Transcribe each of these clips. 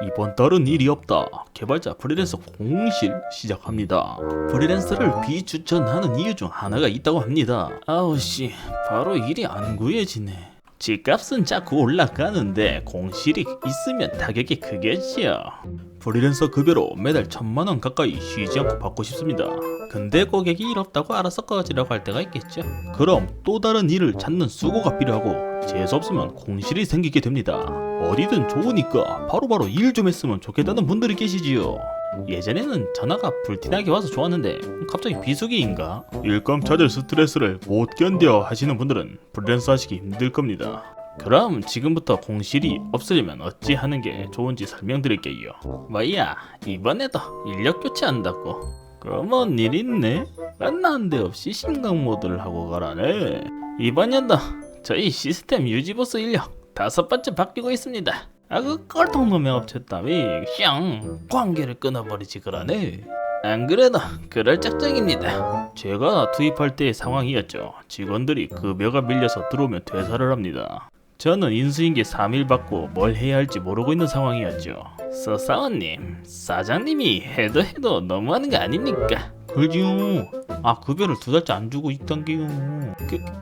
이번 달은 일이 없다. 개발자 프리랜서 공실 시작합니다. 프리랜서를 비추천하는 이유 중 하나가 있다고 합니다. 아우씨, 바로 일이 안 구해지네. 집값은 자꾸 올라가는데 공실이 있으면 타격이 크겠지요. 프리랜서 급여로 매달 1,000만원 가까이 쉬지 않고 받고 싶습니다. 근데 고객이 일 없다고 알아서 꺼지라고 할 때가 있겠죠. 그럼 또 다른 일을 찾는 수고가 필요하고 재수없으면 공실이 생기게 됩니다. 어디든 좋으니까 바로바로 일 좀 했으면 좋겠다는 분들이 계시지요. 예전에는 전화가 불티나게 와서 좋았는데 갑자기 비수기인가? 일감 찾을 스트레스를 못 견뎌 하시는 분들은 프리랜서 하시기 힘들 겁니다. 그럼 지금부터 공실이 없으려면 어찌 하는 게 좋은지 설명드릴게요. 뭐야, 이번에도 인력 교체한다고? 그먼 일 있네? 난데없이 심각 모드를 하고 가라네. 이번 연도 저희 시스템 유지보수 인력 5번째 바뀌고 있습니다. 그 꼴통놈의 업체 따위 그냥 관계를 끊어버리지 그러네. 안 그래도 그럴 작정입니다. 제가 투입할 때의 상황이었죠. 직원들이 급여가 밀려서 들어오면 퇴사를 합니다. 저는 인수인계 3일 받고 뭘 해야 할지 모르고 있는 상황이었죠. 서사원님, 사장님이 해도 너무하는 거 아닙니까? 그러지요. 급여를 2달째 안 주고 있던 게요.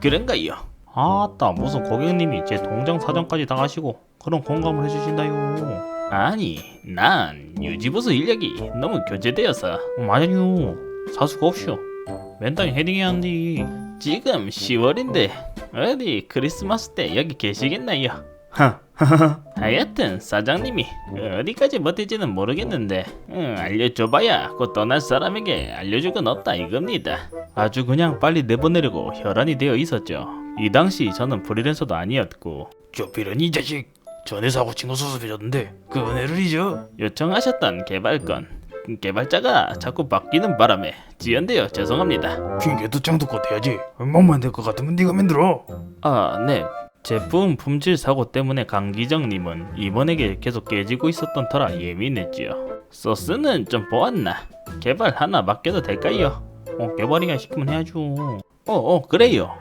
그런가요? 아따, 무슨 고객님이 제 통장 사정까지 다 아시고 그런 공감을 해주신다요. 아니, 난 유지보수 인력이 너무 교체되어서. 맞아요, 사수가 없쇼. 맨땅에 헤딩해야 한디. 지금 10월인데 어디 크리스마스 때 여기 계시겠나요? 하여튼 사장님이 어디까지 버티지는 모르겠는데 알려줘봐야 곧 떠날 사람에게 알려줄 건 없다 이겁니다. 아주 그냥 빨리 내보내려고 혈안이 되어 있었죠. 이 당시 저는 프리랜서도 아니었고. 쪼비른 이 자식, 전에 사고 친거 수습해줬는데 그 은혜를 잊어? 요청하셨던 개발건, 개발자가 자꾸 바뀌는 바람에 지연되어 죄송합니다. 핑계도 짱도 돼야지. 얼마만 될 것 같으면 네가 만들어. 네. 제품 품질 사고 때문에 강기정님은 이번에게 계속 깨지고 있었던 터라 예민했지요. 소스는 좀 보았나? 개발 하나 맡겨도 될까요? 개발이가 시키면 해야죠. 그래요.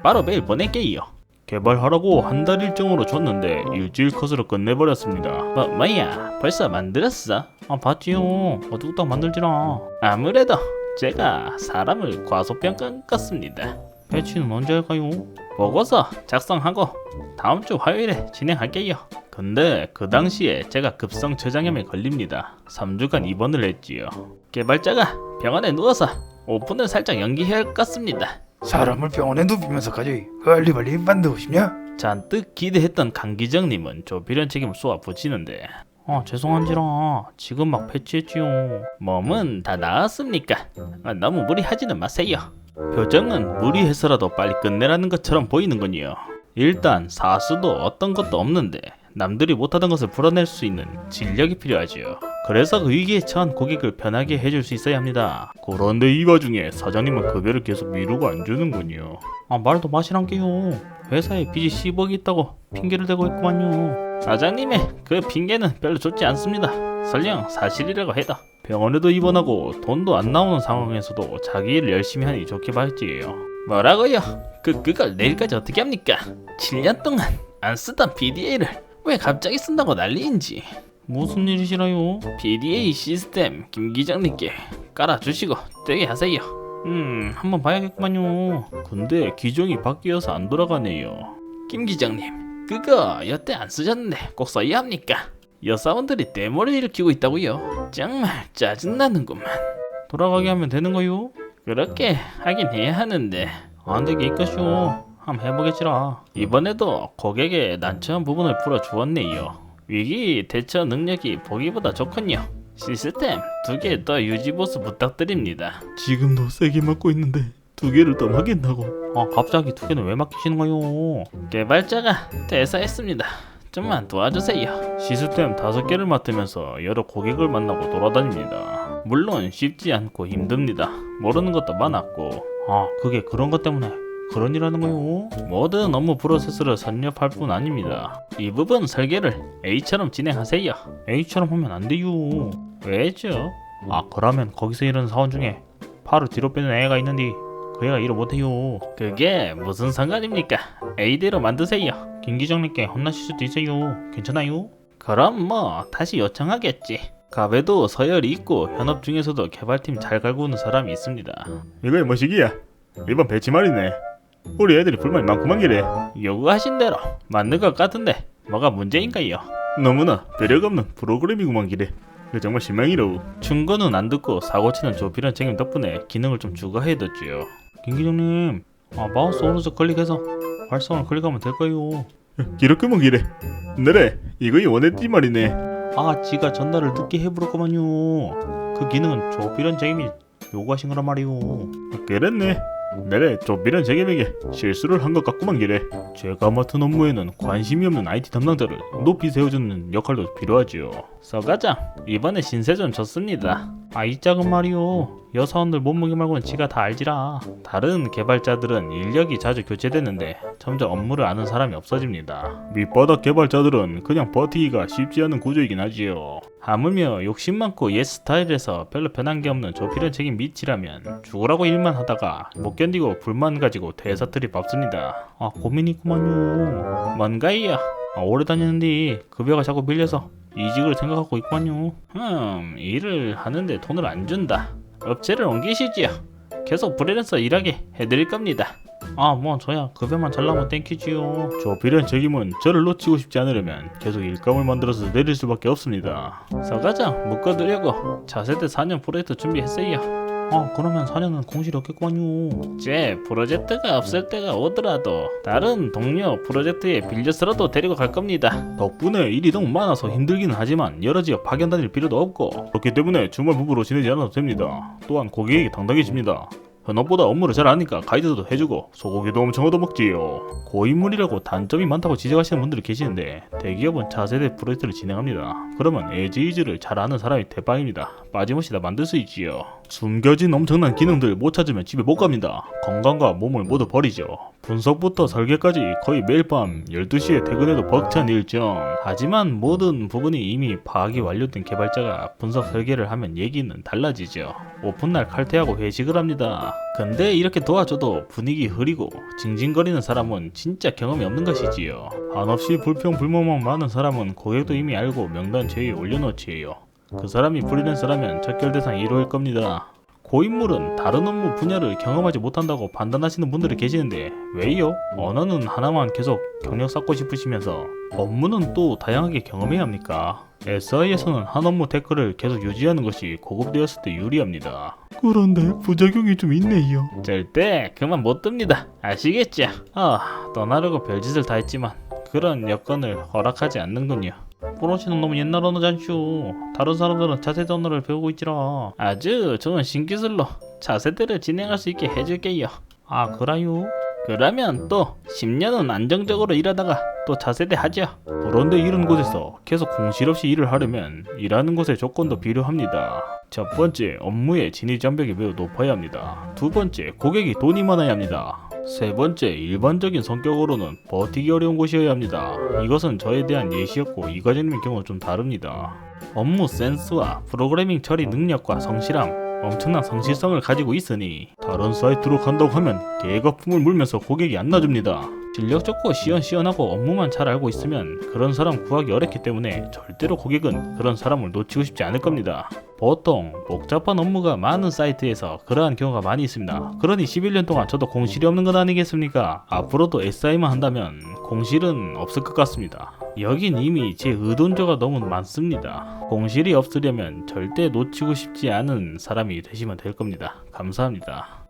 바로 매일 보낼게요. 개발하라고 한 달 일정으로 줬는데 일주일 컷으로 끝내버렸습니다. 뭐야, 벌써 만들었어? 봤지요. 뚝딱 만들지라. 아무래도 제가 사람을 과소평가한 것 같습니다. 배치는 언제 할까요? 보고서 작성하고 다음 주 화요일에 진행할게요. 근데 그 당시에 제가 급성 췌장염에 걸립니다. 3주간 입원을 했지요. 개발자가 병원에 누워서 오픈을 살짝 연기해야 할 것 같습니다. 사람을 병원에 눕히면서까지 빨리빨리 만들고 싶냐? 잔뜩 기대했던 강기정님은 조필연 책임을 쏘아 붙이는데 죄송한지라 지금 막 패치했지요. 몸은 다 나았습니까? 너무 무리하지는 마세요. 표정은 무리해서라도 빨리 끝내라는 것처럼 보이는군요. 일단 사수도 어떤 것도 없는데 남들이 못하던 것을 풀어낼 수 있는 진력이 필요하지요. 그래서 그 위기에 처한 고객을 편하게 해줄 수 있어야 합니다. 그런데 이 와중에 사장님은 급여를 계속 미루고 안 주는군요. 말도 마시란게요. 회사에 빚이 10억이 있다고 핑계를 대고 있구만요. 사장님의 그 핑계는 별로 좋지 않습니다. 설령 사실이라고 해도 병원에도 입원하고 돈도 안 나오는 상황에서도 자기 일을 열심히 하니 좋게 봐야지요. 뭐라고요? 그걸 내일까지 어떻게 합니까? 7년 동안 안 쓰던 PDA를 왜 갑자기 쓴다고 난리인지. 무슨 일이시라요? PDA 시스템 김 기장님께 깔아주시고 되게 하세요. 한번 봐야겠구만요. 근데 기종이 바뀌어서 안 돌아가네요. 김 기장님, 그거 여태 안 쓰셨는데 꼭 써야 합니까? 여사원들이 대모를 일으키고 있다고요? 정말 짜증나는구만. 돌아가게 하면 되는 거요? 그렇게 하긴 해야 하는데 안 되게 있겠쇼. 한번 해보겠지라. 이번에도 고객의 난처한 부분을 풀어주었네요. 위기 대처 능력이 보기보다 좋군요. 시스템 2개 더 유지보수 부탁드립니다. 지금도 세게 맞고 있는데 2개를 더 맡긴다고? 갑자기 2개는 왜 맡기시는 거요? 개발자가 퇴사했습니다. 좀만 도와주세요. 시스템 5개를 맡으면서 여러 고객을 만나고 돌아다닙니다. 물론 쉽지 않고 힘듭니다. 모르는 것도 많았고. 그게 그런 것 때문에 그런 일하는 거요? 모든 업무 프로세스를 섭렵할 뿐 아닙니다. 이 부분 설계를 A처럼 진행하세요. A처럼 하면 안 돼요. 왜죠? 그러면 거기서 일하는 사원 중에 팔을 뒤로 빼는 애가 있는데 그 애가 일을 못해요. 그게 무슨 상관입니까? A대로 만드세요. 김 기장님께 혼나실 수도 있어요. 괜찮아요? 그럼 뭐 다시 요청하겠지. 갑에도 서열이 있고 현업 중에서도 개발팀 잘 갈구는 사람이 있습니다. 이거야 뭐시기야? 이번 배치 말이네. 우리 애들이 불만이 많구만 기래. 요구하신 대로 맞는 것 같은데 뭐가 문제인가요? 너무나 배려가 없는 프로그래밍구만 기래. 그 정말 실망이로우. 충고는 안 듣고 사고치는 조필한 책임 덕분에 기능을 좀 추가해뒀지요. 김 기장님, 마우스 오른쪽 클릭해서 활성을 클릭하면 될까요? 기록구만 기래. 내래 이거이 원했지 말이네. 지가 전달을 늦게 해부렸구만요. 그 기능은 조필한 책임이 요구하신 거란 말이오. 그랬네. 내래 조비란 책임에게 실수를 한 것 같구만 기래. 제가 맡은 업무에는 관심이 없는 IT 담당자를 높이 세워주는 역할도 필요하지요. 서과장, 이번에 신세전 졌습니다. 이 짝은 말이오, 여사원들 몸무게 말고는 지가 다 알지라. 다른 개발자들은 인력이 자주 교체되는데 점점 업무를 아는 사람이 없어집니다. 밑바닥 개발자들은 그냥 버티기가 쉽지 않은 구조이긴 하지요. 하물며 욕심 많고 옛 스타일에서 별로 변한 게 없는 조필한 책임 밑이라면 죽으라고 일만 하다가 못 견디고 불만 가지고 대사들이 밟습니다. 고민이 있구만요. 뭔가이야? 오래 다니는데 급여가 자꾸 밀려서 이직을 생각하고 있구만요. 일을 하는데 돈을 안 준다. 업체를 옮기시지요. 계속 프리랜서 일하게 해드릴 겁니다. 뭐 저야 급여만 잘 나오면 땡큐지요. 조필한 책임은 저를 놓치고 싶지 않으려면 계속 일감을 만들어서 내릴 수밖에 없습니다. 서과장 묶어드려고 차세대 4년 프로젝트 준비했어요. 그러면 4년은 공실이 없겠구만요. 제 프로젝트가 없을 때가 오더라도 다른 동료 프로젝트에 빌려서라도 데리고 갈 겁니다. 덕분에 일이 너무 많아서 힘들기는 하지만 여러 지역 파견 다닐 필요도 없고 그렇기 때문에 주말 부부로 지내지 않아도 됩니다. 또한 고객에게 당당해집니다. 현업보다 업무를 잘 아니까 가이드도 해주고 소고기도 엄청 얻어먹지요. 고인물이라고 단점이 많다고 지적하시는 분들이 계시는데 대기업은 차세대 프로젝트를 진행합니다. 그러면 에지이즈를 잘 아는 사람이 대빵입니다. 빠짐없이 다 만들 수 있지요. 숨겨진 엄청난 기능들 못 찾으면 집에 못 갑니다. 건강과 몸을 모두 버리죠. 분석부터 설계까지 거의 매일 밤 12시에 퇴근해도 벅찬 일정. 하지만 모든 부분이 이미 파악이 완료된 개발자가 분석 설계를 하면 얘기는 달라지죠. 오픈날 칼퇴하고 회식을 합니다. 근데 이렇게 도와줘도 분위기 흐리고 징징거리는 사람은 진짜 경험이 없는 것이지요. 한없이 불평불만만 많은 사람은 고객도 이미 알고 명단 제위에 올려놓지요. 그 사람이 프리랜서라면 적결 대상 1호일 겁니다. 고인물은 다른 업무 분야를 경험하지 못한다고 판단하시는 분들이 계시는데 왜요? 언어는 하나만 계속 경력 쌓고 싶으시면서 업무는 또 다양하게 경험해야 합니까? SI에서는 한 업무 태클을 계속 유지하는 것이 고급되었을 때 유리합니다. 그런데 부작용이 좀 있네요. 절대 그만 못 둡니다. 아시겠죠? 떠나려고 별짓을 다 했지만 그런 여건을 허락하지 않는군요. 프로씨는 너무 옛날 언어잖슈. 다른 사람들은 차세대 언어를 배우고 있지라. 아주 좋은 신기술로 차세대를 진행할 수 있게 해줄게요. 그라요? 그러면 또 10년은 안정적으로 일하다가 또 차세대 하죠. 그런데 이런 곳에서 계속 공실 없이 일을 하려면 일하는 곳의 조건도 필요합니다. 첫 번째, 업무의 진입 장벽이 매우 높아야 합니다. 두 번째, 고객이 돈이 많아야 합니다. 세 번째, 일반적인 성격으로는 버티기 어려운 곳이어야 합니다. 이것은 저에 대한 예시였고 이 과장님의 경우는 좀 다릅니다. 업무 센스와 프로그래밍 처리 능력과 성실함, 엄청난 성실성을 가지고 있으니 다른 사이트로 간다고 하면 개거품을 물면서 고객이 안 놔줍니다. 실력 좋고 시원시원하고 업무만 잘 알고 있으면 그런 사람 구하기 어렵기 때문에 절대로 고객은 그런 사람을 놓치고 싶지 않을 겁니다. 보통 복잡한 업무가 많은 사이트에서 그러한 경우가 많이 있습니다. 그러니 11년 동안 저도 공실이 없는 건 아니겠습니까? 앞으로도 SI만 한다면 공실은 없을 것 같습니다. 여긴 이미 제 의존조가 너무 많습니다. 공실이 없으려면 절대 놓치고 싶지 않은 사람이 되시면 될 겁니다. 감사합니다.